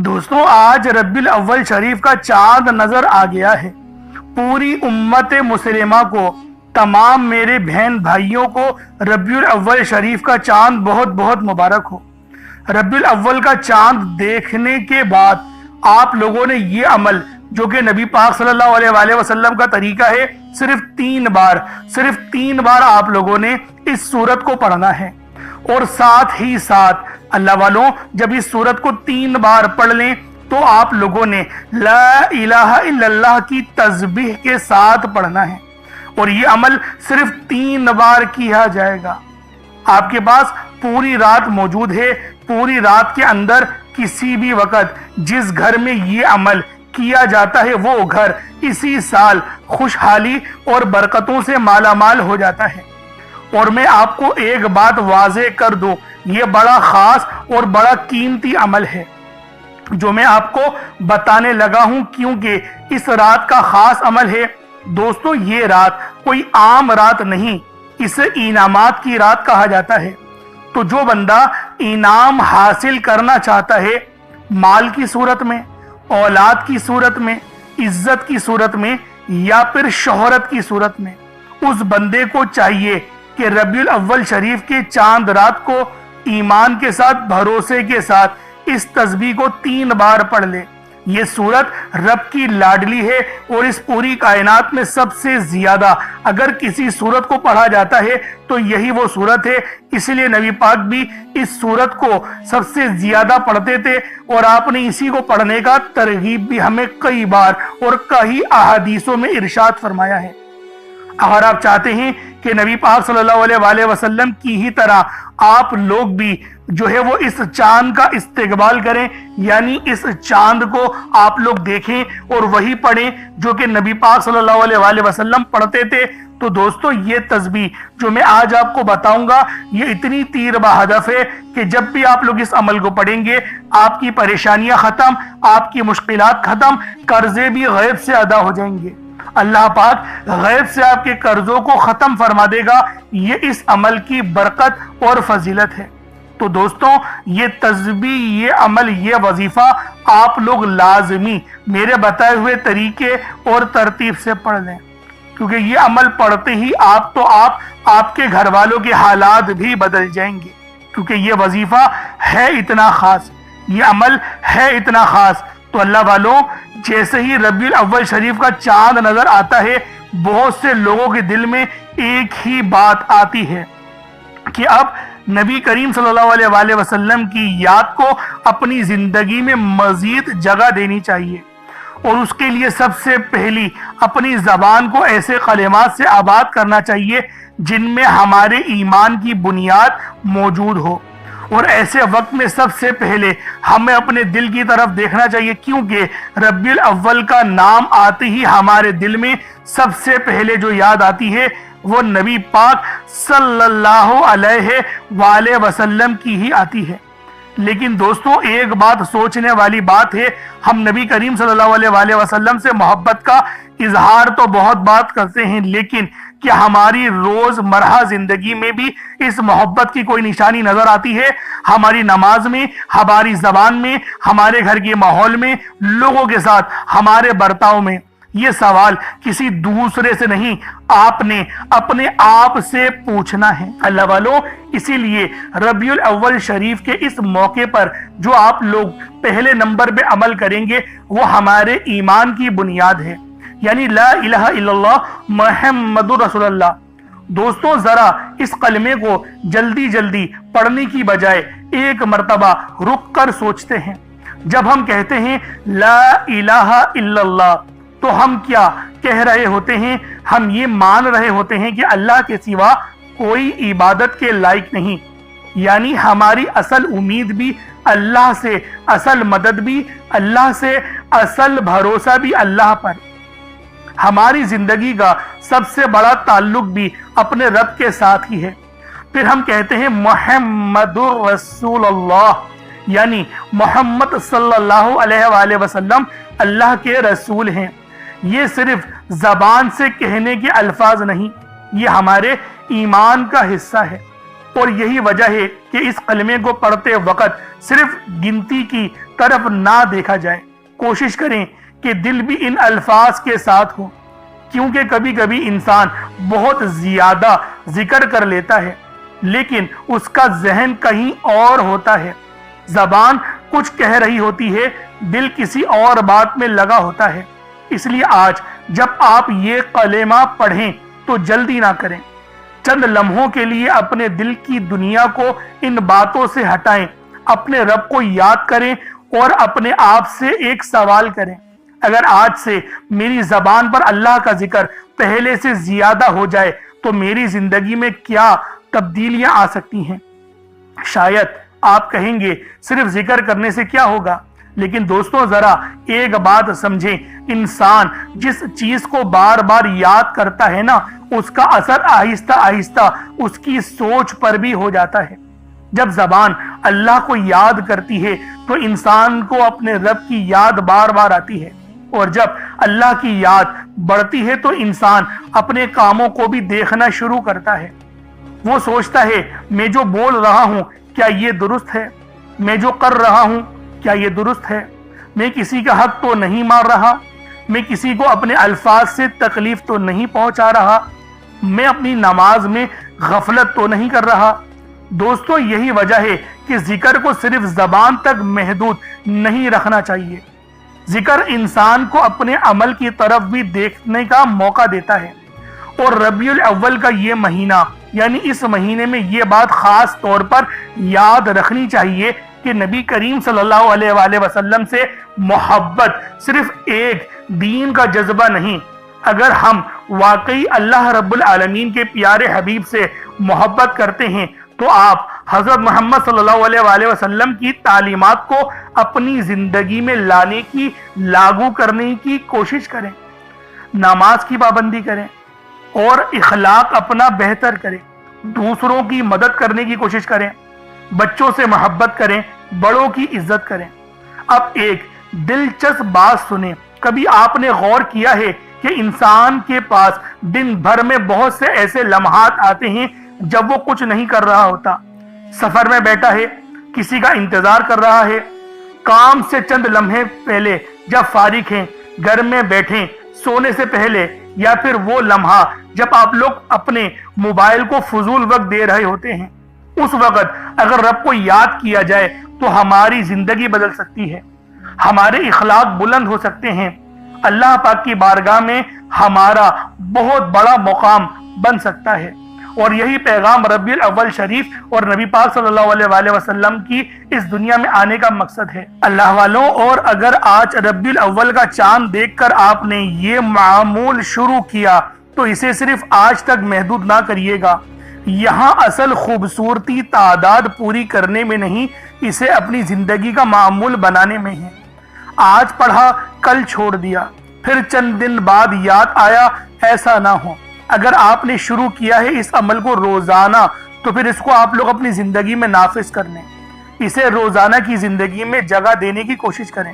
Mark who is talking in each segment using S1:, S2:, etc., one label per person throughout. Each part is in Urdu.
S1: دوستوں آج ربیع الاول شریف کا چاند نظر آ گیا ہے۔ پوری امت مسلمہ کو، تمام میرے بہن بھائیوں کو ربیع الاول شریف کا چاند بہت بہت مبارک ہو۔ ربیع الاول کا چاند دیکھنے کے بعد آپ لوگوں نے یہ عمل جو کہ نبی پاک صلی اللہ علیہ وآلہ وسلم کا طریقہ ہے، صرف تین بار آپ لوگوں نے اس سورت کو پڑھنا ہے، اور ساتھ ہی ساتھ اللہ والوں جب اس سورت کو 3 بار پڑھ لیں تو آپ لوگوں نے لا الہ الا اللہ کی تسبیح کے ساتھ پڑھنا ہے، اور یہ عمل صرف 3 بار کیا جائے گا۔ آپ کے پاس پوری رات موجود ہے، پوری رات کے اندر کسی بھی وقت جس گھر میں یہ عمل کیا جاتا ہے وہ گھر اسی سال خوشحالی اور برکتوں سے مالا مال ہو جاتا ہے۔ اور میں آپ کو ایک بات واضح کر دوں، یہ بڑا خاص اور بڑا قیمتی عمل ہے جو میں آپ کو بتانے لگا ہوں، کیونکہ اس رات کا خاص عمل ہے۔ دوستو یہ رات کوئی عام رات نہیں، اسے انعامات کی رات کہا جاتا ہے۔ تو جو بندہ انعام حاصل کرنا چاہتا ہے، مال کی صورت میں، اولاد کی صورت میں، عزت کی صورت میں، یا پھر شہرت کی صورت میں، اس بندے کو چاہیے کہ ربیع الاول شریف کے چاند رات کو ایمان کے ساتھ، بھروسے کے ساتھ اس تسبیح کو 3 بار پڑھ لے۔ یہ سورت رب کی لاڈلی ہے، اور اس پوری کائنات میں سب سے زیادہ اگر کسی سورت کو پڑھا جاتا ہے تو یہی وہ سورت ہے۔ اس لیے نبی پاک بھی اس سورت کو سب سے زیادہ پڑھتے تھے، اور آپ نے اسی کو پڑھنے کا ترغیب بھی ہمیں کئی بار اور کئی احادیثوں میں ارشاد فرمایا ہے۔ اگر آپ چاہتے ہیں کہ نبی پاک صلی اللہ علیہ وآلہ وسلم کی ہی طرح آپ لوگ بھی جو ہے وہ اس چاند کا استقبال کریں، یعنی اس چاند کو آپ لوگ دیکھیں اور وہی پڑھیں جو کہ نبی پاک صلی اللہ علیہ وآلہ وسلم پڑھتے تھے، تو دوستو یہ تسبیح جو میں آج آپ کو بتاؤں گا یہ اتنی تیر بہدف ہے کہ جب بھی آپ لوگ اس عمل کو پڑھیں گے آپ کی پریشانیاں ختم، آپ کی مشکلات ختم، قرضے بھی غیب سے ادا ہو جائیں گے۔ اللہ پاک غیب سے آپ کے قرضوں کو ختم فرما دے گا۔ یہ اس عمل کی برکت اور فضیلت ہے۔ تو دوستوں یہ تسبیح، یہ عمل، یہ وظیفہ آپ لوگ لازمی میرے بتائے ہوئے طریقے اور ترتیب سے پڑھ لیں، کیونکہ یہ عمل پڑھتے ہی آپ کے گھر والوں کے حالات بھی بدل جائیں گے، کیونکہ یہ وظیفہ ہے اتنا خاص، یہ عمل ہے اتنا خاص۔ تو اللہ والوں جیسے ہی ربیع الاول شریف کا چاند نظر آتا ہے، بہت سے لوگوں کے دل میں ایک ہی بات آتی ہے کہ اب نبی کریم صلی اللہ علیہ وآلہ وسلم کی یاد کو اپنی زندگی میں مزید جگہ دینی چاہیے، اور اس کے لیے سب سے پہلی اپنی زبان کو ایسے کلمات سے آباد کرنا چاہیے جن میں ہمارے ایمان کی بنیاد موجود ہو۔ اور ایسے وقت میں سب سے پہلے ہمیں اپنے دل کی طرف دیکھنا چاہیے، کیونکہ ربیع الاول کا نام آتے ہی ہمارے دل میں سب سے پہلے جو یاد آتی ہے وہ نبی پاک صلی اللہ علیہ وآلہ وسلم کی ہی آتی ہے۔ لیکن دوستوں ایک بات سوچنے والی بات ہے، ہم نبی کریم صلی اللہ علیہ وآلہ وسلم سے محبت کا اظہار تو بہت بات کرتے ہیں، لیکن کیا ہماری روز مرہ زندگی میں بھی اس محبت کی کوئی نشانی نظر آتی ہے؟ ہماری نماز میں، ہماری زبان میں، ہمارے گھر کے ماحول میں، لوگوں کے ساتھ ہمارے برتاؤ میں؟ یہ سوال کسی دوسرے سے نہیں، آپ نے اپنے آپ سے پوچھنا ہے اللہ والوں۔ اسی لیے ربیع الاول شریف کے اس موقع پر جو آپ لوگ پہلے نمبر پہ عمل کریں گے وہ ہمارے ایمان کی بنیاد ہے، یعنی لا الہ الا اللہ محمد رسول اللہ۔ دوستوں ذرا اس کلمے کو جلدی جلدی پڑھنے کی بجائے ایک مرتبہ رک کر سوچتے ہیں۔ جب ہم کہتے ہیں لا الہ الا اللہ تو ہم کیا کہہ رہے ہوتے ہیں؟ ہم یہ مان رہے ہوتے ہیں کہ اللہ کے سوا کوئی عبادت کے لائق نہیں، یعنی ہماری اصل امید بھی اللہ سے، اصل مدد بھی اللہ سے، اصل بھروسہ بھی اللہ پر۔ ہماری زندگی کا سب سے بڑا تعلق بھی اپنے رب کے ساتھ ہی ہے۔ پھر ہم کہتے ہیں محمد رسول اللہ، یعنی محمد صلی اللہ علیہ وآلہ وسلم اللہ کے رسول ہیں۔ یہ صرف زبان سے کہنے کے الفاظ نہیں، یہ ہمارے ایمان کا حصہ ہے۔ اور یہی وجہ ہے کہ اس کلمے کو پڑھتے وقت صرف گنتی کی طرف نہ دیکھا جائے، کوشش کریں کہ دل بھی ان الفاظ کے ساتھ ہو، کیونکہ کبھی کبھی انسان بہت زیادہ ذکر کر لیتا ہے لیکن اس کا ذہن کہیں اور ہوتا ہے، زبان کچھ کہہ رہی ہوتی ہے، دل کسی اور بات میں لگا ہوتا ہے۔ اس لیے آج جب آپ یہ کلمہ پڑھیں تو جلدی نہ کریں، چند لمحوں کے لیے اپنے دل کی دنیا کو ان باتوں سے ہٹائیں، اپنے رب کو یاد کریں اور اپنے آپ سے ایک سوال کریں، اگر آج سے میری زبان پر اللہ کا ذکر پہلے سے زیادہ ہو جائے تو میری زندگی میں کیا تبدیلیاں آ سکتی ہیں؟ شاید آپ کہیں گے صرف ذکر کرنے سے کیا ہوگا، لیکن دوستوں ذرا ایک بات سمجھیں، انسان جس چیز کو بار بار یاد کرتا ہے نا، اس کا اثر آہستہ آہستہ اس کی سوچ پر بھی ہو جاتا ہے۔ جب زبان اللہ کو یاد کرتی ہے تو انسان کو اپنے رب کی یاد بار بار آتی ہے، اور جب اللہ کی یاد بڑھتی ہے تو انسان اپنے کاموں کو بھی دیکھنا شروع کرتا ہے۔ وہ سوچتا ہے میں جو بول رہا ہوں کیا یہ درست ہے، میں جو کر رہا ہوں کیا یہ درست ہے، میں کسی کا حق تو نہیں مار رہا، میں کسی کو اپنے الفاظ سے تکلیف تو نہیں پہنچا رہا، میں اپنی نماز میں غفلت تو نہیں کر رہا۔ دوستو یہی وجہ ہے کہ ذکر کو صرف زبان تک محدود نہیں رکھنا چاہیے۔ ذکر انسان کو اپنے عمل کی طرف بھی دیکھنے کا موقع دیتا ہے، اور ربیع الاول کا یہ مہینہ یعنی اس مہینے میں یہ بات خاص طور پر یاد رکھنی چاہیے کہ نبی کریم صلی اللہ علیہ وآلہ وسلم سے محبت صرف ایک دین کا جذبہ نہیں، اگر ہم واقعی اللہ رب العالمین کے پیارے حبیب سے محبت کرتے ہیں تو آپ حضرت محمد صلی اللہ علیہ وآلہ وسلم کی تعلیمات کو اپنی زندگی میں لانے کی، لاگو کرنے کی کوشش کریں، نماز کی پابندی کریں اور اخلاق اپنا بہتر کریں، دوسروں کی مدد کرنے کی کوشش کریں، بچوں سے محبت کریں، بڑوں کی عزت کریں۔ اب ایک دلچسپ بات سنیں، کبھی آپ نے غور کیا ہے کہ انسان کے پاس دن بھر میں بہت سے ایسے لمحات آتے ہیں جب وہ کچھ نہیں کر رہا ہوتا، سفر میں بیٹھا ہے، کسی کا انتظار کر رہا ہے، کام سے چند لمحے پہلے جب فارغ ہیں، گھر میں بیٹھیں سونے سے پہلے، یا پھر وہ لمحہ جب آپ لوگ اپنے موبائل کو فضول وقت دے رہے ہوتے ہیں۔ اس وقت اگر رب کو یاد کیا جائے تو ہماری زندگی بدل سکتی ہے، ہمارے اخلاق بلند ہو سکتے ہیں، اللہ پاک کی بارگاہ میں ہمارا بہت بڑا مقام بن سکتا ہے۔ اور یہی پیغام ربیع الاول شریف اور نبی پاک صلی اللہ علیہ وآلہ وسلم کی اس دنیا میں آنے کا مقصد ہے۔ اللہ والوں، اور اگر آج ربیع الاول کا چاند دیکھ کر آپ نے یہ معمول شروع کیا تو اسے صرف آج تک محدود نہ کریے گا، یہاں اصل خوبصورتی تعداد پوری کرنے میں نہیں، اسے اپنی زندگی کا معمول بنانے میں ہے۔ آج پڑھا کل چھوڑ دیا، پھر چند دن بعد یاد آیا، ایسا نہ ہو۔ اگر آپ نے شروع کیا ہے اس عمل کو روزانہ تو پھر اس کو آپ لوگ اپنی زندگی میں نافذ کر لیں، اسے روزانہ کی زندگی میں جگہ دینے کی کوشش کریں،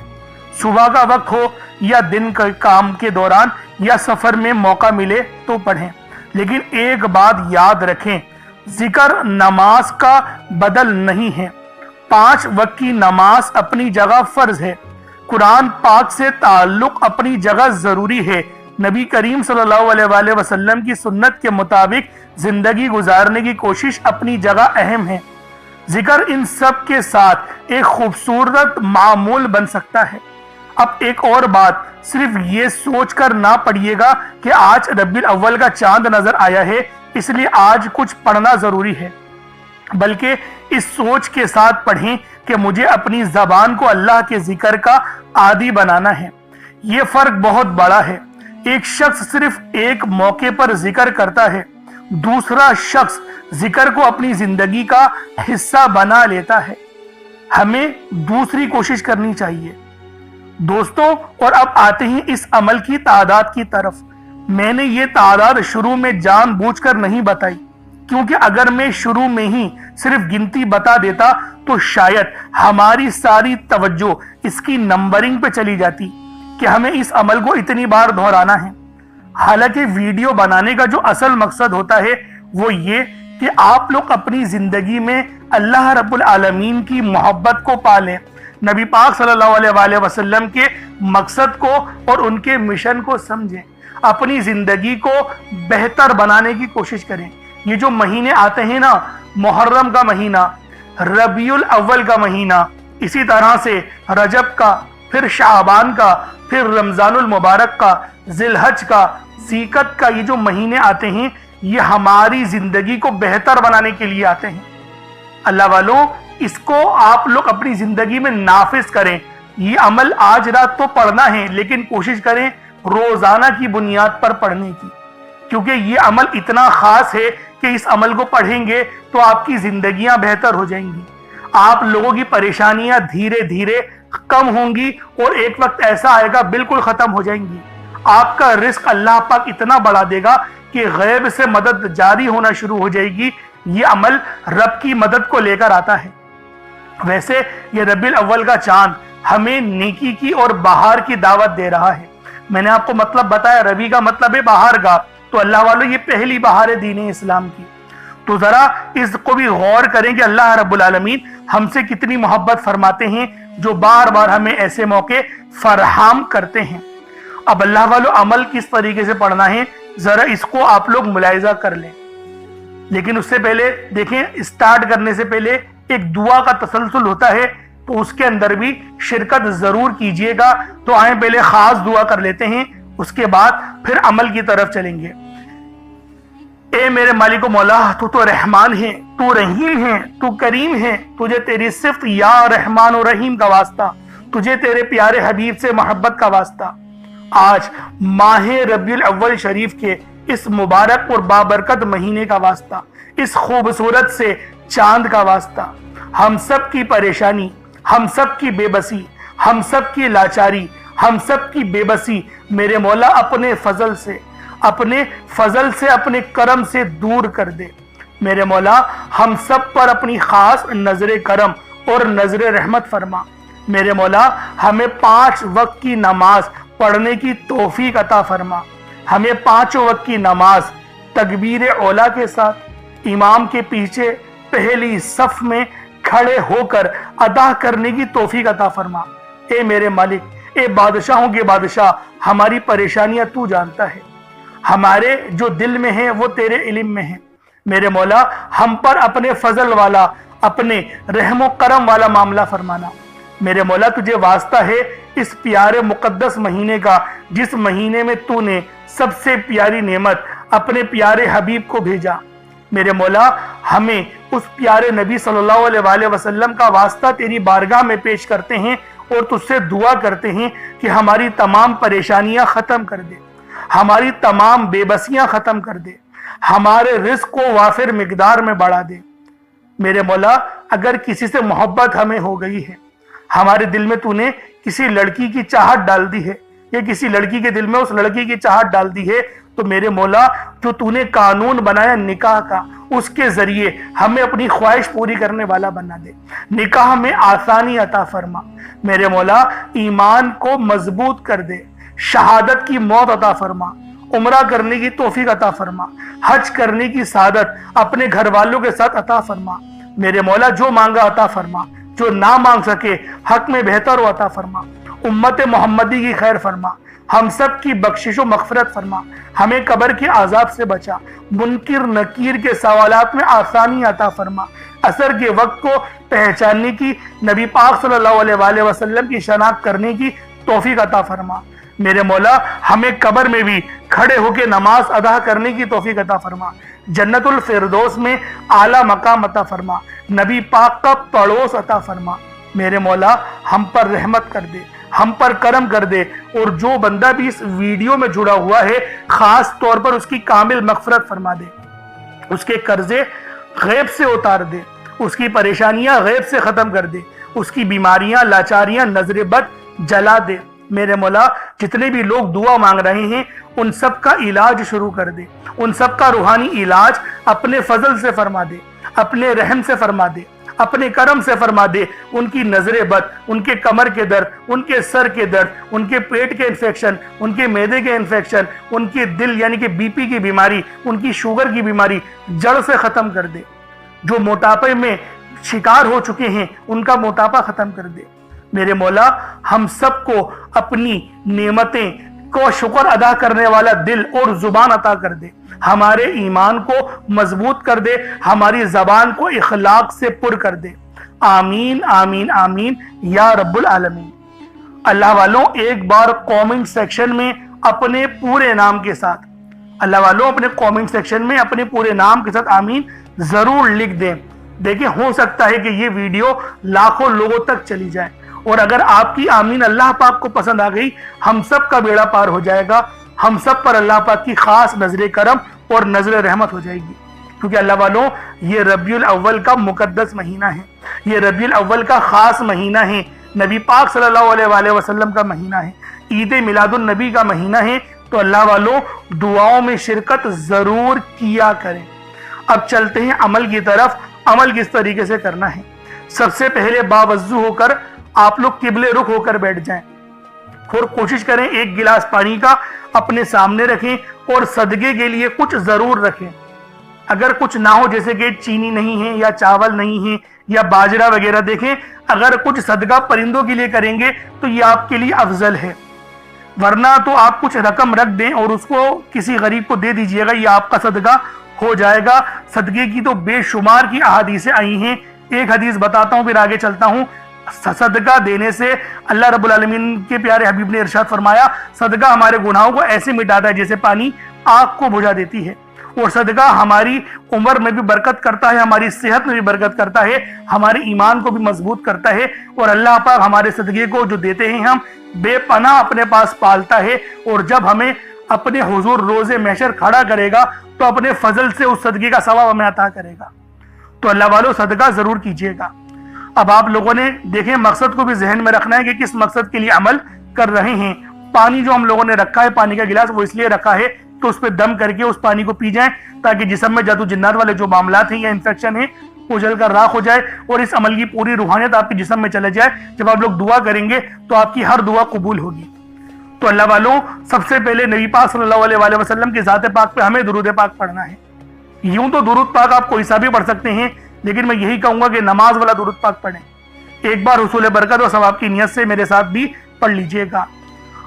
S1: صبح کا وقت ہو یا دن کے کام کے دوران یا سفر میں موقع ملے تو پڑھیں۔ لیکن ایک بات یاد رکھیں، ذکر نماز کا بدل نہیں ہے، 5 وقت کی نماز اپنی جگہ فرض ہے، قرآن پاک سے تعلق اپنی جگہ ضروری ہے، نبی کریم صلی اللہ علیہ وآلہ وسلم کی سنت کے مطابق زندگی گزارنے کی کوشش اپنی جگہ اہم ہے۔ ذکر ان سب کے ساتھ ایک خوبصورت معمول بن سکتا ہے۔ اب ایک اور بات، صرف یہ سوچ کر نہ پڑھیے گا کہ آج ربیع الاول کا چاند نظر آیا ہے اس لیے آج کچھ پڑھنا ضروری ہے، بلکہ اس سوچ کے ساتھ پڑھیں کہ مجھے اپنی زبان کو اللہ کے ذکر کا عادی بنانا ہے۔ یہ فرق بہت بڑا ہے، ایک شخص صرف ایک موقع پر ذکر کرتا ہے، دوسرا شخص ذکر کو اپنی زندگی کا حصہ بنا لیتا ہے۔ ہمیں دوسری کوشش کرنی چاہیے دوستوں۔ اور اب آتے ہیں اس عمل کی تعداد کی طرف۔ میں نے یہ تعداد شروع میں جان بوجھ کر نہیں بتائی، کیونکہ اگر میں شروع میں ہی صرف گنتی بتا دیتا تو شاید ہماری ساری توجہ اس کی نمبرنگ پہ چلی جاتی کہ ہمیں اس عمل کو اتنی بار دہرانا ہے۔ حالانکہ ویڈیو بنانے کا جو اصل مقصد ہوتا ہے وہ یہ کہ آپ لوگ اپنی زندگی میں اللہ رب العالمین کی محبت کو پالیں، نبی پاک صلی اللہ علیہ وآلہ وسلم کے مقصد کو اور ان کے مشن کو سمجھیں، اپنی زندگی کو بہتر بنانے کی کوشش کریں۔ یہ جو مہینے آتے ہیں نا، محرم کا مہینہ، ربیع الاول کا مہینہ، اسی طرح سے رجب کا، پھر شعبان کا، پھر رمضان المبارک کا، ذی الحج کا، ذی القعدہ کا، یہ جو مہینے آتے ہیں یہ ہماری زندگی کو بہتر بنانے کے لیے آتے ہیں۔ اللہ والوں، اس کو آپ لوگ اپنی زندگی میں نافذ کریں۔ یہ عمل آج رات تو پڑھنا ہے، لیکن کوشش کریں روزانہ کی بنیاد پر پڑھنے کی، کیونکہ یہ عمل اتنا خاص ہے کہ اس عمل کو پڑھیں گے تو آپ کی زندگیاں بہتر ہو جائیں گی، آپ لوگوں کی پریشانیاں دھیرے دھیرے کم ہوں گی، اور ایک وقت ایسا آئے گا بالکل ختم ہو جائیں گی۔ آپ کا رزق اللہ پاک اتنا بڑھا دے گا کہ غیب سے مدد جاری ہونا شروع ہو جائے گی۔ یہ عمل رب کی مدد کو لے کر آتا ہے۔ ویسے یہ ربیع الاول کا چاند ہمیں نیکی کی اور بہار کی دعوت دے رہا ہے۔ میں نے آپ کو مطلب بتایا، ربیع کا مطلب ہے بہار کا، تو اللہ والوں یہ پہلی بہار ہے دین اسلام کی۔ تو ذرا اس کو بھی غور کریں کہ اللہ رب العالمین ہم سے کتنی محبت فرماتے ہیں، جو بار بار ہمیں ایسے موقع فراہم کرتے ہیں۔ اب اللہ والوں عمل کس طریقے سے پڑھنا ہے، ذرا اس کو آپ لوگ ملاحظہ کر لیں، لیکن اس سے پہلے دیکھیں، اسٹارٹ کرنے سے پہلے ایک دعا کا تسلسل ہوتا ہے، تو اس کے اندر بھی شرکت ضرور کیجئے گا۔ تو آئیں پہلے خاص دعا کر لیتے ہیں، اس کے بعد پھر عمل کی طرف چلیں گے۔ اے میرے مالک و مولا، تو رحمان ہے، تو رحیم ہے، تو کریم ہے، تجھے تیری صفت یا رحمان و رحیم کا واسطہ، تجھے تیرے پیارے حبیب سے محبت کا واسطہ۔ آج ماہ ربیع الاول شریف کے اس مبارک اور بابرکت مہینے کا واسطہ، اس خوبصورت سے چاند کا واسطہ، ہم سب کی پریشانی، ہم سب کی بے بسی، ہم سب کی لاچاری، ہم سب کی بے بسی میرے مولا اپنے فضل سے، اپنے کرم سے دور کر دے۔ میرے مولا ہم سب پر اپنی خاص نظر کرم اور نظر رحمت فرما۔ میرے مولا ہمیں 5 وقت کی نماز پڑھنے کی توفیق عطا فرما۔ ہمیں 5 وقت کی نماز تکبیر اولا کے ساتھ امام کے پیچھے پہلی صف میں کھڑے ہو کر ادا کرنے کی توفیق عطا فرما۔ اے میرے مالک، اے بادشاہوں کے بادشاہ، ہماری پریشانیاں تو جانتا ہے، ہمارے جو دل میں ہیں وہ تیرے علم میں ہیں۔ میرے مولا ہم پر اپنے فضل والا، اپنے رحم و کرم والا معاملہ فرمانا۔ میرے مولا تجھے واسطہ ہے اس پیارے مقدس مہینے کا، جس مہینے میں تو نے سب سے پیاری نعمت اپنے پیارے حبیب کو بھیجا۔ میرے مولا ہمیں اس پیارے نبی صلی اللہ علیہ وآلہ وسلم کا واسطہ تیری بارگاہ میں پیش کرتے ہیں اور تجھ سے دعا کرتے ہیں کہ ہماری تمام پریشانیاں ختم کر دے، ہماری تمام بے بسیاں ختم کر دے، ہمارے رزق کو وافر مقدار میں بڑھا دے۔ میرے مولا اگر کسی سے محبت ہمیں ہو گئی ہے، ہمارے دل میں تو نے کسی لڑکی کی چاہت ڈال دی ہے، یا کسی لڑکی کے دل میں اس لڑکی کی چاہت ڈال دی ہے، تو میرے مولا جو تو نے قانون بنایا نکاح کا، اس کے ذریعے ہمیں اپنی خواہش پوری کرنے والا بنا دے، نکاح میں آسانی عطا فرما۔ میرے مولا ایمان کو مضبوط کر دے، شہادت کی موت عطا فرما، عمرہ کرنے کی توفیق عطا فرما، حج کرنے کی سعادت اپنے گھر والوں کے ساتھ عطا فرما۔ میرے مولا جو مانگا عطا فرما، جو نہ مانگ سکے حق میں بہتر و عطا فرما۔ امت محمدی کی خیر فرما، ہم سب کی بخشش و مغفرت فرما، ہمیں قبر کے عذاب سے بچا، منکر نکیر کے سوالات میں آسانی عطا فرما، عصر کے وقت کو پہچاننے کی، نبی پاک صلی اللہ علیہ وآلہ وسلم کی شناخت کرنے کی توفیق عطا فرما۔ میرے مولا ہمیں قبر میں بھی کھڑے ہو کے نماز ادا کرنے کی توفیق عطا فرما، جنت الفردوس میں اعلیٰ مقام عطا فرما، نبی پاک کا پڑوس عطا فرما۔ میرے مولا ہم پر رحمت کر دے، ہم پر کرم کر دے، اور جو بندہ بھی اس ویڈیو میں جڑا ہوا ہے خاص طور پر اس کی کامل مغفرت فرما دے، اس کے قرضے غیب سے اتار دے، اس کی پریشانیاں غیب سے ختم کر دے، اس کی بیماریاں لاچاریاں نظر بد جلا دے۔ میرے مولا جتنے بھی لوگ دعا مانگ رہے ہیں ان سب کا علاج شروع کر دے، ان سب کا روحانی علاج اپنے فضل سے فرما دے، اپنے رحم سے فرما دے، اپنے کرم سے فرما دے ان کی نظر بد، ان کے کمر کے درد، ان کے سر کے درد، ان کے پیٹ کے انفیکشن، ان کے معدے کے انفیکشن، ان کے دل یعنی کہ بی پی کی بیماری، ان کی شوگر کی بیماری جڑ سے ختم کر دے۔ جو موٹاپے میں شکار ہو چکے ہیں ان کا موٹاپا ختم کر دے۔ میرے مولا ہم سب کو اپنی نعمتیں کو شکر ادا کرنے والا دل اور زبان عطا کر دے، ہمارے ایمان کو مضبوط کر دے، ہماری زبان کو اخلاق سے پر کر دے۔ آمین آمین آمین یا رب العالمین۔ اللہ والوں ایک بار کامنٹ سیکشن میں اپنے پورے نام کے ساتھ اپنے کامنٹ سیکشن میں اپنے پورے نام کے ساتھ آمین ضرور لکھ دیں۔ دیکھیں ہو سکتا ہے کہ یہ ویڈیو لاکھوں لوگوں تک چلی جائے، اور اگر آپ کی آمین اللہ پاک کو پسند آ گئی ہم سب کا بیڑا پار ہو جائے گا، ہم سب پر اللہ پاک کی خاص نظر کرم اور نظر رحمت ہو جائے گی۔ کیونکہ اللہ والوں یہ ربیع الاول کا مقدس مہینہ ہے، یہ ربیع الاول کا خاص مہینہ ہے، نبی پاک صلی اللہ علیہ وآلہ وسلم کا مہینہ ہے، عید میلاد النبی کا مہینہ ہے۔ تو اللہ والوں دعاؤں میں شرکت ضرور کیا کریں۔ اب چلتے ہیں عمل کی طرف۔ عمل کس طریقے سے کرنا ہے؟ سب سے پہلے باوضو ہو کر آپ لوگ قبلے رخ ہو کر بیٹھ جائیں، اور کوشش کریں ایک گلاس پانی کا اپنے سامنے رکھیں اور صدقے کے لیے کچھ ضرور رکھیں۔ اگر کچھ نہ ہو جیسے کہ چینی نہیں ہے یا چاول نہیں ہے یا باجرہ وغیرہ، دیکھیں اگر کچھ صدقہ پرندوں کے لیے کریں گے تو یہ آپ کے لیے افضل ہے، ورنہ تو آپ کچھ رقم رکھ دیں اور اس کو کسی غریب کو دے دیجئے گا، یہ آپ کا صدقہ ہو جائے گا۔ صدقے کی تو بے شمار کی احادیثیں آئی ہیں، ایک حدیث بتاتا ہوں پھر آگے چلتا ہوں۔ صدقہ دینے سے اللہ رب العالمین کے پیارے حبیب نے ارشاد فرمایا، صدقہ ہمارے گناہوں کو ایسے مٹاتا ہے جیسے پانی آگ کو بجھا دیتی ہے، اور صدقہ ہماری عمر میں بھی برکت کرتا ہے، ہماری صحت میں بھی برکت کرتا ہے، ہمارے ایمان کو بھی مضبوط کرتا ہے، اور اللہ پاک ہمارے صدقے کو جو دیتے ہیں ہم بے پناہ اپنے پاس پالتا ہے، اور جب ہمیں اپنے حضور روز محشر کھڑا کرے گا تو اپنے فضل سے اس صدقے کا ثواب ہمیں عطا کرے گا۔ تو اللہ والوں صدقہ ضرور کیجئے گا۔ اب آپ لوگوں نے دیکھیں مقصد کو بھی ذہن میں رکھنا ہے کہ کس مقصد کے لیے عمل کر رہے ہیں۔ پانی جو ہم لوگوں نے رکھا ہے، پانی کا گلاس، وہ اس لیے رکھا ہے تو اس پہ دم کر کے اس پانی کو پی جائیں تاکہ جسم میں جادو جنات والے جو معاملات ہیں یا انفیکشن ہیں وہ جل کر راکھ ہو جائے، اور اس عمل کی پوری روحانیت آپ کے جسم میں چلے جائے۔ جب آپ لوگ دعا کریں گے تو آپ کی ہر دعا قبول ہوگی۔ تو اللہ والوں سب سے پہلے نبی پاک صلی اللہ علیہ وآلہ وسلم کی ذات پاک پہ ہمیں درود پاک پڑھنا ہے۔ یوں تو درود پاک آپ کوئی سا بھی پڑھ سکتے ہیں، لیکن میں یہی کہوں گا کہ نماز والا درود پاک پڑھیں۔ ایک بار حصول برکت و ثواب کی نیت سے میرے ساتھ بھی پڑھ لیجئے گا۔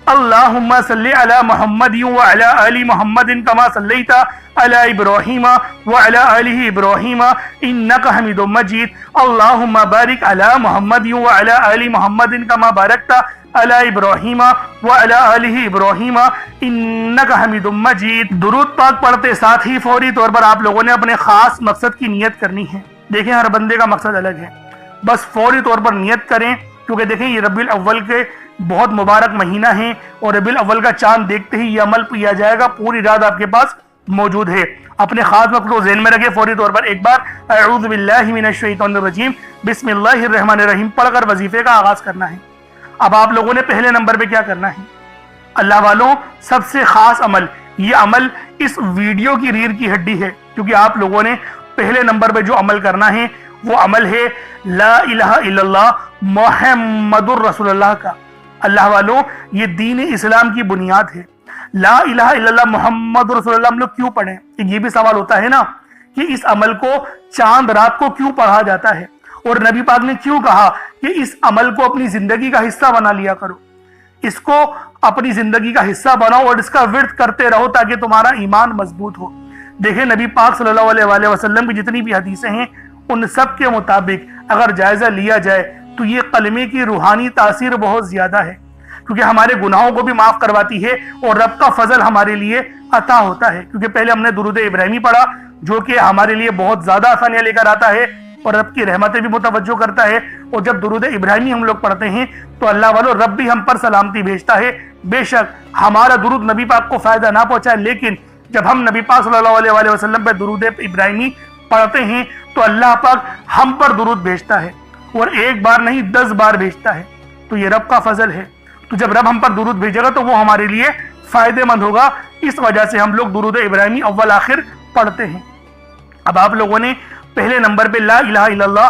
S1: اللہم صلی علی محمد وعلی آل محمد کما صلیت علی ابراہیم وعلی آل ابراہیم انکا حمید مجید۔ اللہم بارک علی محمد وعلی آل محمد کما بارکت علی ابراہیم وعلی آل ابراہیم انکا حمید مجید۔ درود پاک پڑھتے ساتھ ہی فوری طور پر آپ لوگوں نے اپنے خاص مقصد کی نیت کرنی ہے۔ دیکھیں ہر بندے کا مقصد الگ ہے، بس فوری طور پر نیت کریں، کیونکہ دیکھیں یہ ربیع الاول کے بہت مبارک مہینہ ہے، اور ربیع الاول کا چاند دیکھتے ہی یہ عمل کیا جائے گا، پوری رات آپ کے پاس موجود ہے۔ اپنے خاص مقصد کو ذہن میں رکھیں، فوری طور پر ایک بار اعوذ باللہ من الشیطان الرجیم بسم اللہ الرحمن الرحیم پڑھ کر وظیفے کا آغاز کرنا ہے۔ اب آپ لوگوں نے پہلے نمبر پہ کیا کرنا ہے؟ اللہ والوں سب سے خاص عمل، یہ عمل اس ویڈیو کی ریڑھ کی ہڈی ہے، کیونکہ آپ لوگوں نے پہلے نمبر پہ جو عمل کرنا ہے وہ عمل ہے لا الہ الا اللہ محمد الرسول اللہ کا۔ اللہ والوں یہ دین اسلام کی بنیاد ہے۔ لا الہ الا اللہ محمد رسول اللہ ہم لوگ کیوں پڑھیں؟ یہ بھی سوال ہوتا ہے نا کہ اس عمل کو چاند رات کو کیوں پڑھا جاتا ہے، اور نبی پاک نے کیوں کہا کہ اس عمل کو اپنی زندگی کا حصہ بنا لیا کرو، اس کو اپنی زندگی کا حصہ بناؤ اور اس کا ورد کرتے رہو تاکہ تمہارا ایمان مضبوط ہو۔ دیکھیں نبی پاک صلی اللہ علیہ وآلہ وسلم کی جتنی بھی حدیثیں ہیں ان سب کے مطابق اگر جائزہ لیا جائے تو یہ کلمے کی روحانی تاثیر بہت زیادہ ہے، کیونکہ ہمارے گناہوں کو بھی معاف کرواتی ہے اور رب کا فضل ہمارے لیے عطا ہوتا ہے۔ کیونکہ پہلے ہم نے درود ابراہیمی پڑھا جو کہ ہمارے لیے بہت زیادہ آسانیاں لے کر آتا ہے اور رب کی رحمتیں بھی متوجہ کرتا ہے، اور جب درود ابراہیمی ہم لوگ پڑھتے ہیں تو اللہ والوں رب بھی ہم پر سلامتی بھیجتا ہے۔ بے شک ہمارا درود نبی پاک کو فائدہ نہ پہنچائے، لیکن جب ہم نبی پاک صلی اللہ علیہ وآلہ وسلم پہ درود ابراہیمی پڑھتے ہیں تو اللہ پاک ہم پر درود بھیجتا ہے، اور ایک بار نہیں 10 بار بھیجتا ہے۔ تو یہ رب کا فضل ہے۔ تو جب رب ہم پر درود بھیجے گا تو وہ ہمارے لیے فائدہ مند ہوگا، اس وجہ سے ہم لوگ درود ابراہیمی اول آخر پڑھتے ہیں۔ اب آپ لوگوں نے پہلے نمبر پہ لا الہ الا اللہ